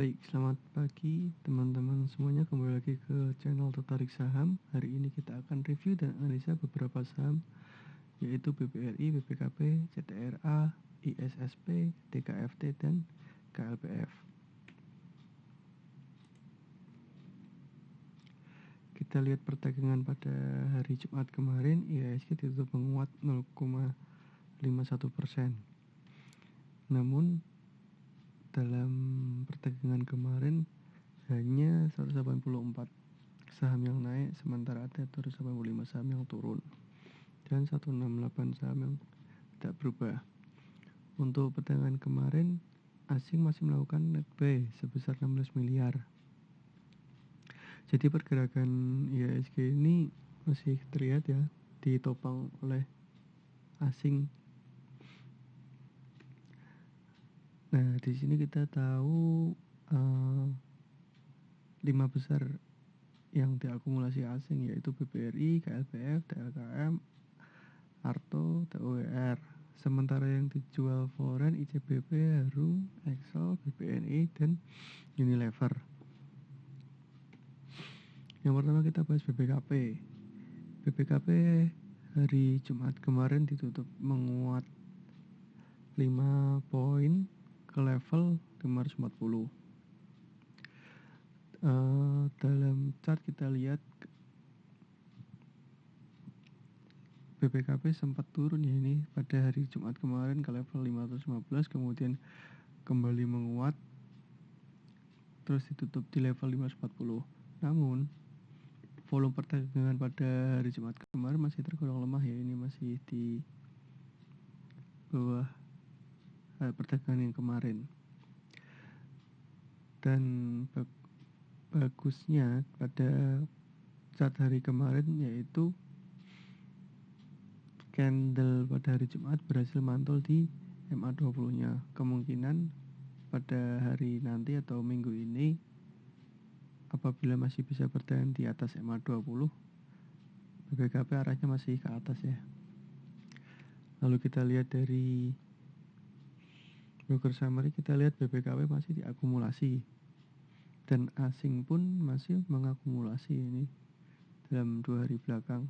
Baik, selamat pagi teman-teman semuanya, kembali lagi ke channel Tertarik Saham. Hari ini kita akan review dan analisa beberapa saham, yaitu BBRI, BBKP, CTRA, ISSP, DKFT, dan KLPF. Kita lihat perdagangan pada hari Jumat kemarin, IHSG ditutup menguat 0,51%. Namun dalam perdagangan kemarin hanya 184 saham yang naik, sementara ada 285 saham yang turun dan 168 saham yang tidak berubah. Untuk perdagangan kemarin, asing masih melakukan net buy sebesar 16 miliar. Jadi pergerakan IHSG ini masih terlihat ya, ditopang oleh asing. Nah, di sini kita tahu 5 besar yang diakumulasi asing, yaitu BBRI, KLPF, TLKM, Arto, TOWR. Sementara yang dijual foreign ICBP, Harum, Excel, BBNI, dan Unilever. Yang pertama kita bahas BBKP. BBKP hari Jumat kemarin ditutup menguat 5 poin ke level 540. Dalam chart kita lihat BBKP sempat turun ya ini pada hari Jumat kemarin ke level 515, kemudian kembali menguat terus ditutup di level 540. Namun volume perdagangan pada hari Jumat kemarin masih tergolong lemah ya, ini masih di bawah perdagangan yang kemarin. Dan bagusnya pada chart hari kemarin yaitu candle pada hari Jumat berhasil mantul di MA20 nya. Kemungkinan pada hari nanti atau minggu ini apabila masih bisa bertahan di atas MA20, BBKP arahnya masih ke atas ya. Lalu kita lihat dari broker summary, kita lihat BBKP masih diakumulasi dan asing pun masih mengakumulasi ini dalam 2 hari belakang.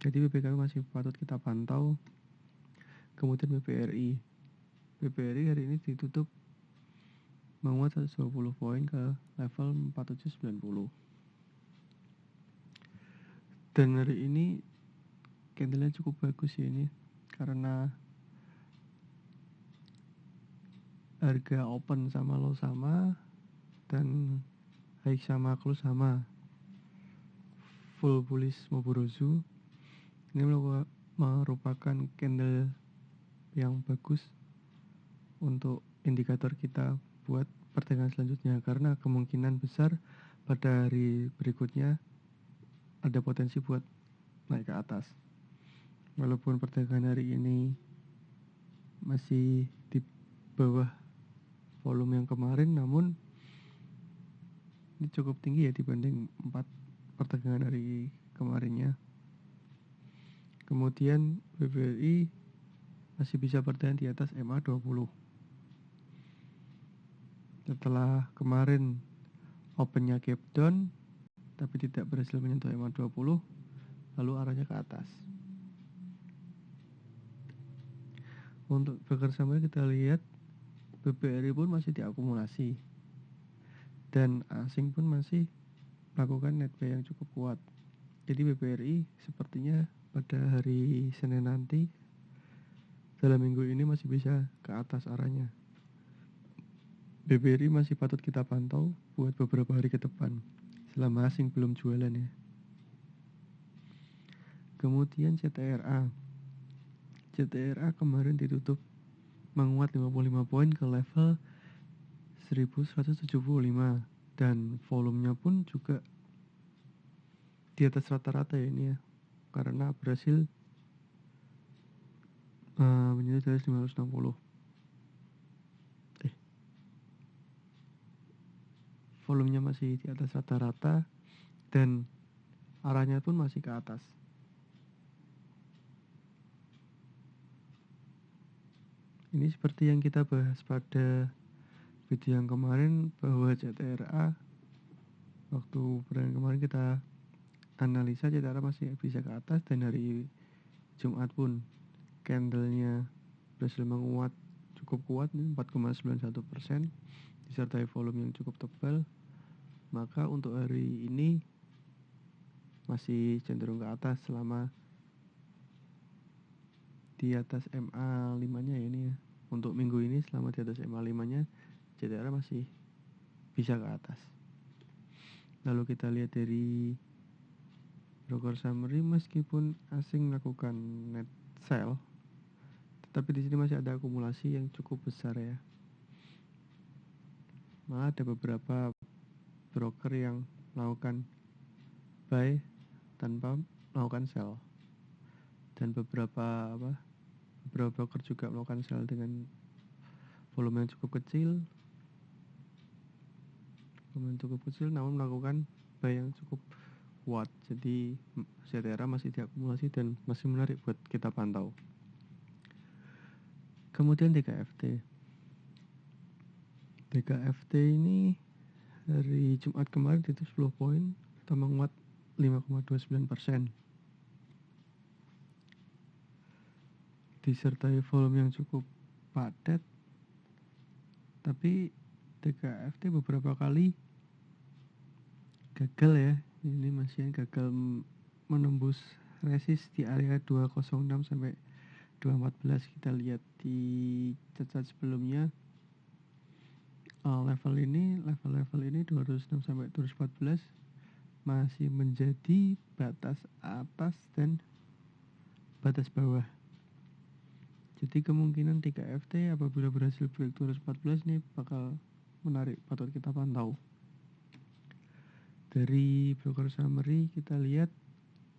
Jadi BBKP masih patut kita pantau. Kemudian BBRI hari ini ditutup menguat 120 poin ke level 4790. Dan hari ini candlenya cukup bagus ya ini, karena harga open sama low sama dan high sama close sama, full bullish Moburozu. Ini merupakan candle yang bagus untuk indikator kita buat perdagangan selanjutnya, karena kemungkinan besar pada hari berikutnya ada potensi buat naik ke atas. Walaupun perdagangan hari ini masih di bawah volume yang kemarin, namun ini cukup tinggi ya dibanding 4 perdagangan hari kemarinnya. Kemudian BBRI masih bisa bertahan di atas MA20. Setelah kemarin opennya gap down tapi tidak berhasil menyentuh MA20, lalu arahnya ke atas. Untuk broker summary kita lihat BBRI pun masih diakumulasi dan asing pun masih melakukan net buy yang cukup kuat. Jadi BBRI sepertinya pada hari Senin nanti dalam minggu ini masih bisa ke atas arahnya. BBRI masih patut kita pantau buat beberapa hari ke depan selama asing belum jualan ya. Kemudian CTRA kemarin ditutup menguat 55 poin ke level 1175 dan volumenya pun juga di atas rata-rata ya ini ya, karena berhasil menyentuh dari 560. Volumenya masih di atas rata-rata dan arahnya pun masih ke atas. Ini seperti yang kita bahas pada video yang kemarin bahwa CTRA waktu perdagangan kemarin kita analisa CTRA masih bisa ke atas, dan hari Jumat pun candlenya berhasil menguat cukup kuat nih 4,91% disertai volume yang cukup tebal. Maka untuk hari ini masih cenderung ke atas selama di atas MA5 nya ya ini ya. Untuk minggu ini selama di atas MA5 nya CTRA masih bisa ke atas. Lalu kita lihat dari broker summary, meskipun asing melakukan net sell, tetapi di sini masih ada akumulasi yang cukup besar ya. Malah ada beberapa broker yang melakukan buy tanpa melakukan sell, dan beberapa broker juga melakukan sell dengan volume yang cukup kecil, namun melakukan buy yang cukup kuat. Jadi CTRA masih diakumulasi dan masih menarik buat kita pantau. Kemudian DKFT ini hari Jumat kemarin itu 10 poin atau menguat 5,29%, disertai volume yang cukup padat. Tapi DKFT beberapa kali gagal ya, ini masih gagal menembus resist di area 206 sampai 214. Kita lihat di chart sebelumnya, level ini 206 sampai 214 masih menjadi batas atas dan batas bawah. Jadi kemungkinan DKFT apabila berhasil break 214 ini bakal menarik, patut kita pantau. Dari broker summary kita lihat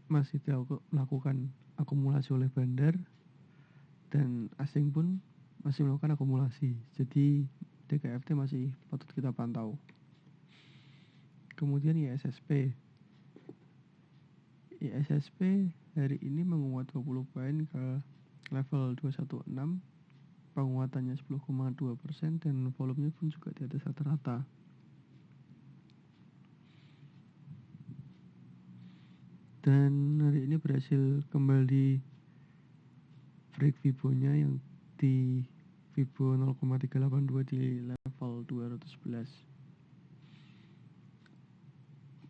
masih melakukan akumulasi oleh bandar, dan asing pun masih melakukan akumulasi. Jadi DKFT masih patut kita pantau. Kemudian ISSP hari ini menguat 20 poin ke level 216, penguatannya 10,2% dan volumenya pun juga di atas rata-rata. Dan hari ini berhasil kembali break Fibo-nya yang di Fibo 0,382 di level 211.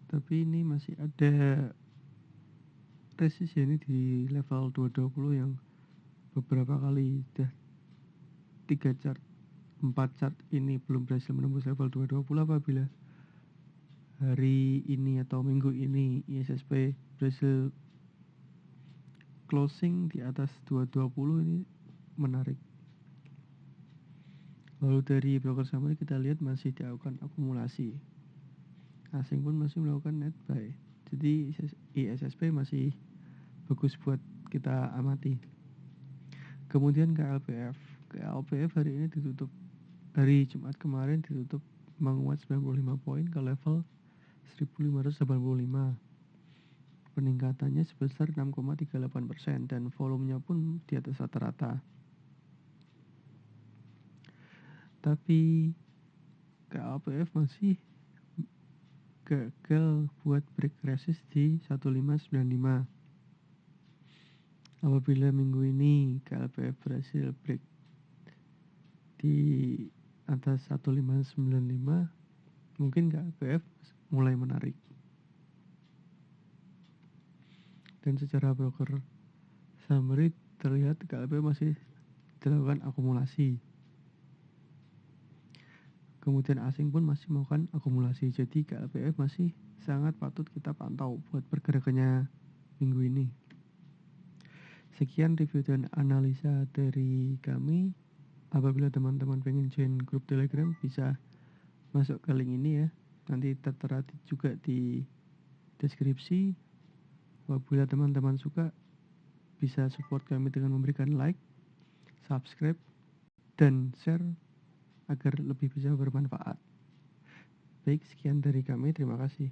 Tapi ini masih ada resist ya, ini di level 220 yang beberapa kali sudah 4 chart ini belum berhasil menembus level 220. Apabila hari ini atau minggu ini ISSP berhasil closing di atas 220, ini menarik. Lalu dari broker summary kita lihat masih dilakukan akumulasi, asing pun masih melakukan net buy. Jadi ISSP masih bagus buat kita amati. Kemudian KLPF hari ini ditutup, hari Jumat kemarin ditutup menguat 95 poin ke level 1585. Peningkatannya sebesar 6,38% dan volumenya pun di atas rata-rata. Tapi KLPF masih gagal buat break resist di 1595. Apabila minggu ini KLPF berhasil break di atas 1595, mungkin KLPF mulai menarik. Dan secara broker summary terlihat KLPF masih dilakukan akumulasi. Kemudian asing pun masih melakukan akumulasi. Jadi KLPF masih sangat patut kita pantau buat pergerakannya minggu ini. Sekian review dan analisa dari kami. Apabila teman-teman pengen join grup Telegram, bisa masuk ke link ini ya. Nanti tertera juga di deskripsi. Apabila teman-teman suka, bisa support kami dengan memberikan like, subscribe, dan share agar lebih bisa bermanfaat. Baik, sekian dari kami. Terima kasih.